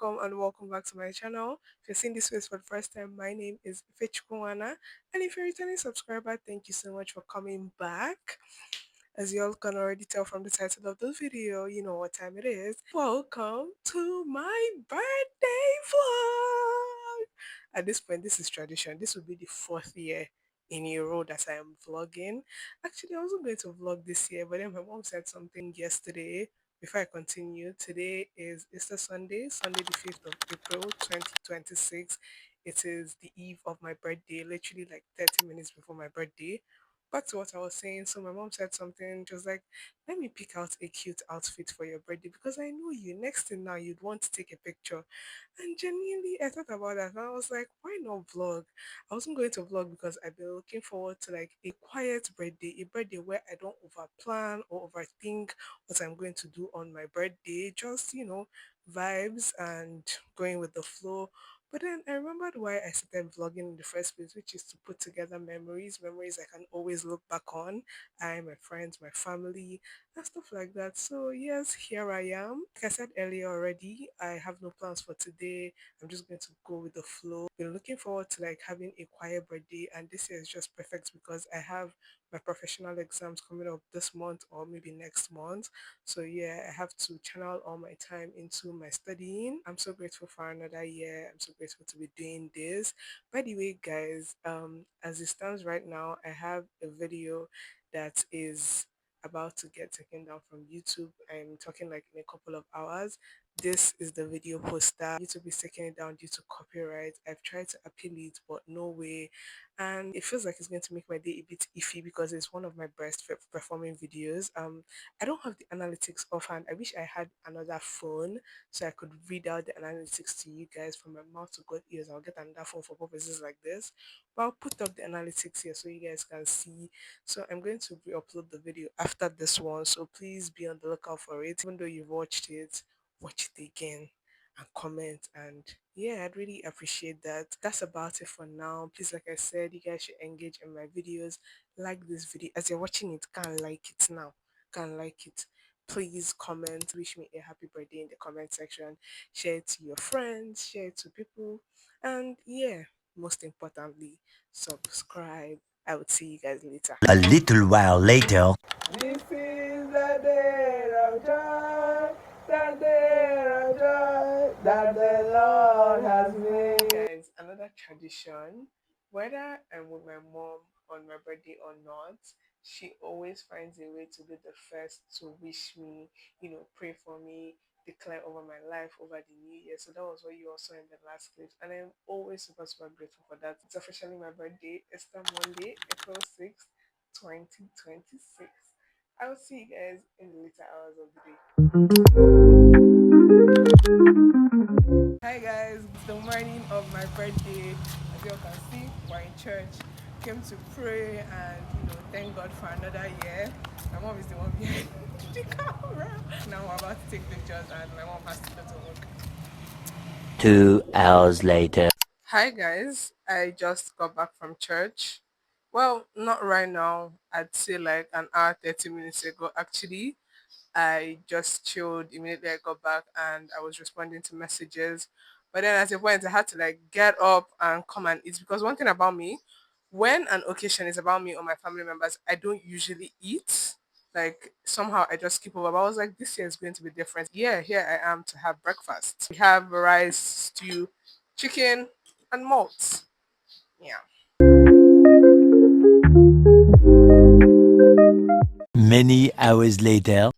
welcome and welcome back to my channel. If you're seeing this face for the first time, my name is Ifechukwu Nwana, and if you're a returning subscriber, thank you so much for coming back. As you all can already tell from the title of the video, you know what time it is. Welcome to my birthday vlog! At this point, this is tradition. This will be the fourth year in a row that I am vlogging. Actually, I wasn't going to vlog this year, but then my mom said something yesterday. Before I continue, today is Easter Sunday, Sunday the 5th of April 2026. It is the eve of my birthday, literally like 30 minutes before my birthday. Back to what I was saying. So my mom said something, just like, let me pick out a cute outfit for your birthday because I know you. Next thing now, you'd want to take a picture. And genuinely, I thought about that and I was like, why not vlog? I wasn't going to vlog because I've been looking forward to like a quiet birthday, a birthday where I don't over plan or overthink what I'm going to do on my birthday. Just, vibes and going with the flow. But then I remembered why I started vlogging in the first place, which is to put together memories I can always look back on. I, my friends, my family, and stuff like that. So yes, here I am. Like I said earlier already, I have no plans for today. I'm just going to go with the flow. Been looking forward to like having a quiet birthday, and this year is just perfect because I have my professional exams coming up this month or maybe next month. So yeah, I have to channel all my time into my studying. I'm so grateful for another year. I'm so grateful to be doing this. By the way, guys, as it stands right now, I have a video that is about to get taken down from YouTube. I'm talking like in a couple of hours. This is the video poster. YouTube is taking it down due to copyright. I've tried to appeal it, but no way. And it feels like it's going to make my day a bit iffy because it's one of my best performing videos. I don't have the analytics offhand. I wish I had another phone so I could read out the analytics to you guys from my mouth to God ears. I'll get another phone for purposes like this. But I'll put up the analytics here so you guys can see. So I'm going to re-upload the video after this one. So please be on the lookout for it. Even though you've watched it, watch it again and comment, and yeah, I'd really appreciate that. That's about it for now. Please, like I said, you guys should engage in my videos. Like this video as you're watching it, can like it now, can like it. Please comment, wish me a happy birthday in the comment section, share it to your friends, share it to people, and yeah, most importantly, subscribe. I will see you guys later. A little while later. This is the day of joy, the day of joy that the Lord has made. Guys, another tradition, whether I'm with my mom on my birthday or not, she always finds a way to be the first to wish me, pray for me, declare over my life over the new year. So that was what you also in the last clip. And I'm always super, super grateful for that. It's officially my birthday, Easter Monday, April 6th, 2026. I'll see you guys in the later hours of the day. Hi guys, it's the morning of my birthday. As you all can see, we're in church. Came to pray and thank God for another year. My mom is the one behind the camera. Now we're about to take pictures and my mom has to go to work. 2 hours later. Hi guys, I just got back from church. Well, not right now. I'd say like an hour, 30 minutes ago actually. I just chilled immediately I got back and I was responding to messages. But then at a point I had to like get up and come and eat because one thing about me, when an occasion is about me or my family members, I don't usually eat. Like somehow I just keep over. But I was like, this year is going to be different. Yeah, here I am to have breakfast. We have rice, stew, chicken, and malt. Yeah. Many hours later.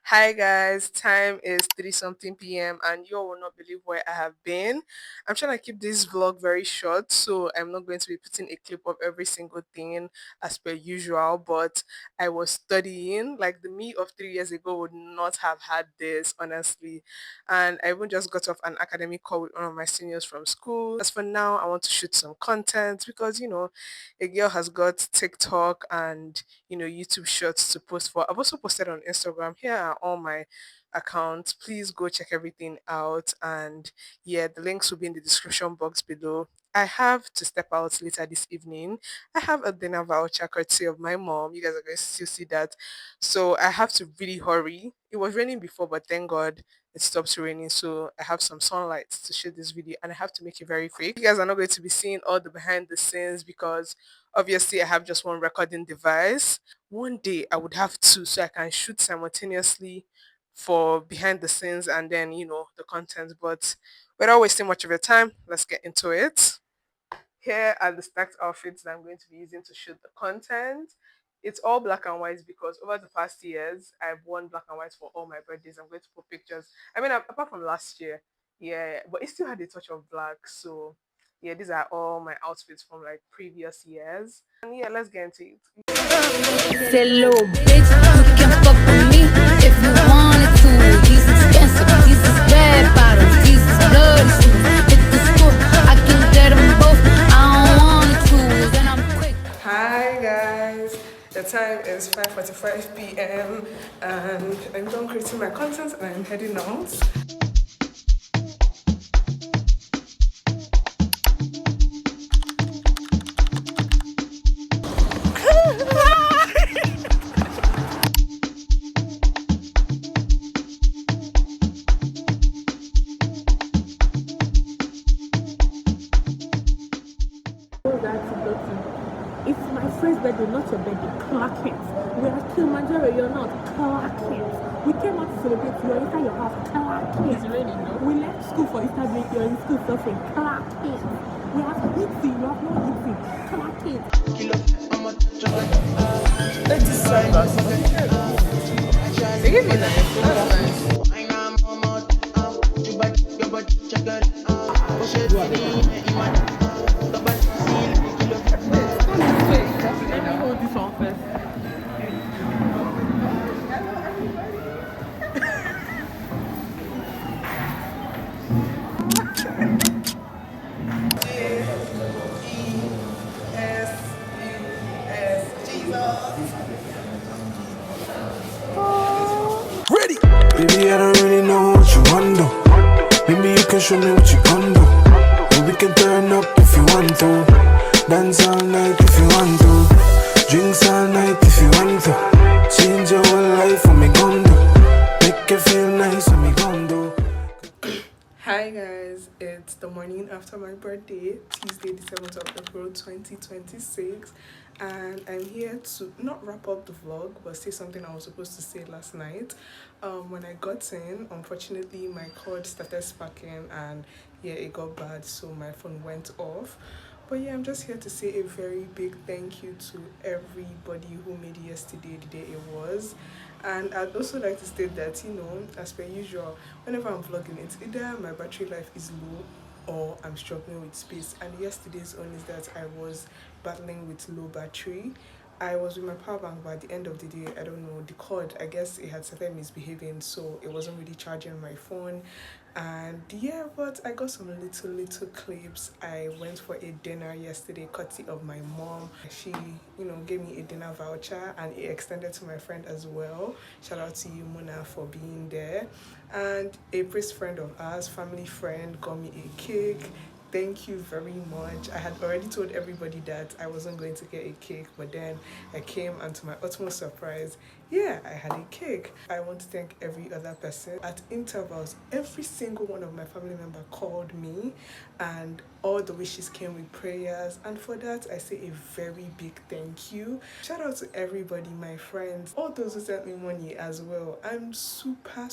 Hi guys, time is 3 something p.m. and you all will not believe where I have been. I'm trying to keep this vlog very short, so I'm not going to be putting a clip of every single thing as per usual, but I was studying. Like the me of 3 years ago would not have had this, honestly. And I even just got off an academic call with one of my seniors from school. As for now, I want to shoot some content because a girl has got TikTok and YouTube shorts to post for. I've also posted on Instagram. Here are all my accounts. Please go check everything out. And yeah, the links will be in the description box below. I have to step out later this evening. I have a dinner voucher courtesy of my mom. You guys are going to still see that. So I have to really hurry. It was raining before, but thank God it stops raining. So I have some sunlight to shoot this video and I have to make it very quick. You guys are not going to be seeing all the behind the scenes because obviously I have just one recording device. One day I would have two so I can shoot simultaneously for behind the scenes and then, the content. But without wasting much of your time, let's get into it. Here are the stacked outfits that I'm going to be using to shoot the content. It's all black and white because over the past years, I've worn black and white for all my birthdays. I'm going to put pictures. I mean, apart from last year, yeah, but it still had a touch of black. So, yeah, these are all my outfits from like previous years. And yeah, let's get into it. Say, little bitch, you can fuck with me if you wanted to. These expensive, these is red bottles, these is bloody shoes. Hit the school, I can get them both. I don't wanna choose, and I'm quick. Hi guys, the time is 5:45 p.m. and I'm done creating my content and I'm heading out. It's my friend's birthday, not your birthday. Clack it. We are Kilimanjaro, you're not. Clack it. We came out to celebrate. You're inside your house. Clack it. It's raining, no? We left school for Easter break. You're in school suffering. Clack it. We have eating. You have no eating. Clack it. Let's decide. They give me that. That's nice. Let me hold this one first. Ready? Baby, I don't really know what you want though. Maybe you can show me what you can do. Or we can turn up if you want to. Dance all night if you want to. Drinks all night if you want to. Change your whole life for me gon' do. Make you feel nice when me gon' do. Hi guys, it's the morning after my birthday, Tuesday the 7th of April 2026, and I'm here to not wrap up the vlog but say something I was supposed to say last night. When I got in, unfortunately my cord started sparking and yeah, it got bad, so my phone went off. But yeah, I'm just here to say a very big thank you to everybody who made yesterday the day it was. And I'd also like to state that, as per usual, whenever I'm vlogging, it's either my battery life is low or I'm struggling with space. And yesterday's one is that I was battling with low battery. I was with my power bank, but at the end of the day, I don't know, the cord, I guess it had started misbehaving, so it wasn't really charging my phone. And yeah, but I got some little clips. I went for a dinner yesterday, courtesy of my mom. She, gave me a dinner voucher and it extended to my friend as well. Shout out to you, Mona, for being there. And a priest friend of ours, family friend, got me a cake. Thank you very much. I had already told everybody that I wasn't going to get a cake, but then I came and to my utmost surprise, yeah, I had a cake. I want to thank every other person. At intervals, every single one of my family member called me and all the wishes came with prayers. And for that, I say a very big thank you. Shout out to everybody, my friends, all those who sent me money as well. I'm super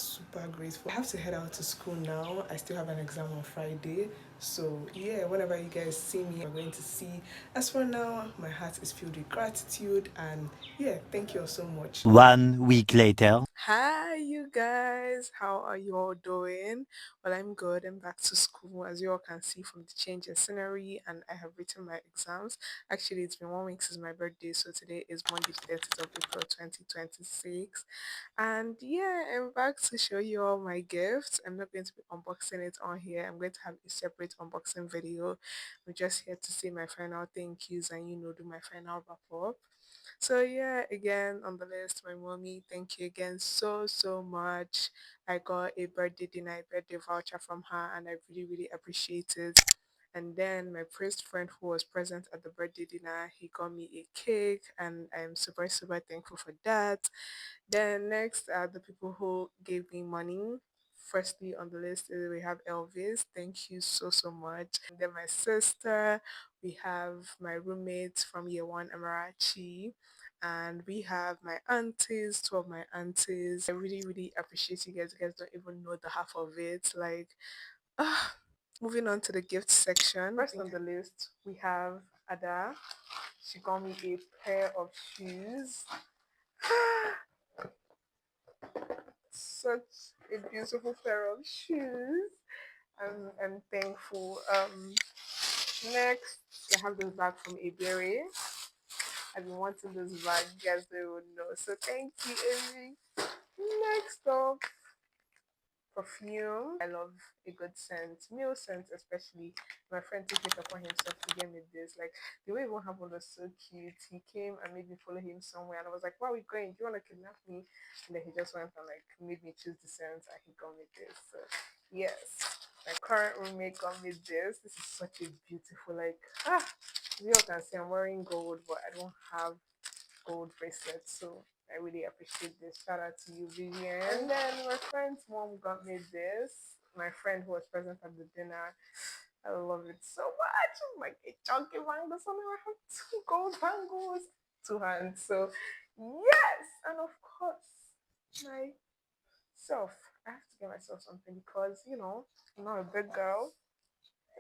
grateful. I have to head out to school now. I still have an exam on Friday. So yeah, whenever you guys see me, you're going to see. As for now, my heart is filled with gratitude and yeah, thank you all so much. 1 week later. Hi, you guys. How are you all doing? Well, I'm good. I'm back to school, as you all can see from the change in scenery, and I have written my exams. Actually, it's been 1 week since my birthday, so today is Monday, the 30th of April 2026. And yeah, I'm back to show you all my gifts. I'm not going to be unboxing it on here. I'm going to have a separate unboxing video. I'm just here to say my final thank yous and, do my final wrap up. So yeah, again on the list, my mommy, thank you again so much. I got a birthday dinner, a birthday voucher from her, and I really appreciate it. And then my priest friend who was present at the birthday dinner, he got me a cake, and I'm super thankful for that. Then next are the people who gave me money Firstly on the list we have Elvis. Thank you so much. And then my sister, we have my roommates from year one, Amarachi, and we have my aunties, two of my aunties. I really appreciate you guys. You guys don't even know the half of it. Like, ah, moving on to the gift section. First on the list, we have Ada. She got me a pair of shoes. Such a beautiful pair of shoes. I'm thankful. Next, I have this bag from Iberi. I've been wanting this bag, guys, they would know. So thank you, Amy. Next up, perfume. I love a good scent, male scent especially. My friend took it upon himself to get me this. Like the way it even happened was so cute. He came and made me follow him somewhere, and I was like, "Where are we going? Do you want to kidnap me?" And then he just went and like made me choose the scent, and he got me this. So yes, my current roommate got me this. This is such a beautiful like you all can see I'm wearing gold, but I don't have gold bracelet. So I really appreciate this. Shout out to you, Vivian. And then my friend's mom got me this. My friend who was present at the dinner. I love it so much. I'm like a chunky bangle. So now I have two gold bangles, two hands. So yes, and of course, myself. I have to get myself something because I'm not a big girl.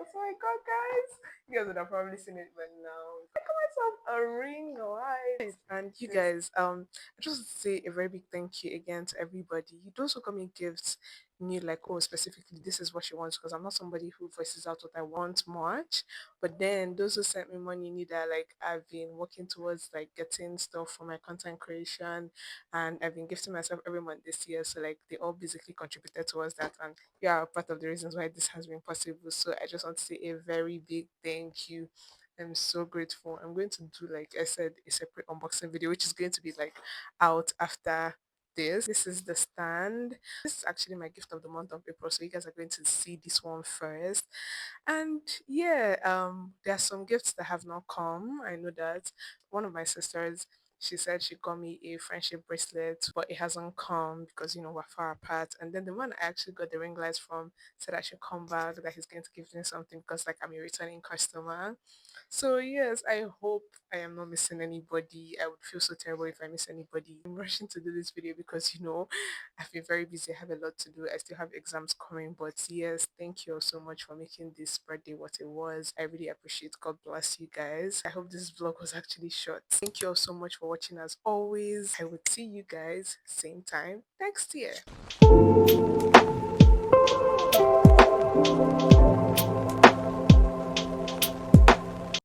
Oh my god, guys! You guys would have probably seen it by now. I got myself a ring, right? And you guys, I just want to say a very big thank you again to everybody. Those who got me gifts knew like, oh, specifically this is what she wants because I'm not somebody who voices out what I want much. But then those who sent me money knew that like I've been working towards like getting stuff for my content creation, and I've been gifting myself every month this year. So like they all basically contributed towards that, and yeah, part of the reasons why this has been possible. So I just want to say a very big thank you. I'm so grateful. I'm going to do, like I said, a separate unboxing video, which is going to be like out after this. This is the stand. This is actually my gift of the month of April. So you guys are going to see this one first. And yeah, there are some gifts that have not come. I know that one of my sisters, she said she got me a friendship bracelet, but it hasn't come because we're far apart. And then the one I actually got the ring lights from said I should come back, that he's going to give me something because like I'm a returning customer. So yes, I hope I am not missing anybody. I would feel so terrible if I miss anybody. I'm rushing to do this video because I've been very busy. I have a lot to do. I still have exams coming. But yes, thank you all so much for making this birthday what it was. I really appreciate. God bless you guys. I hope this vlog was actually short. Thank you all so much for watching as always. I will see you guys same time next year.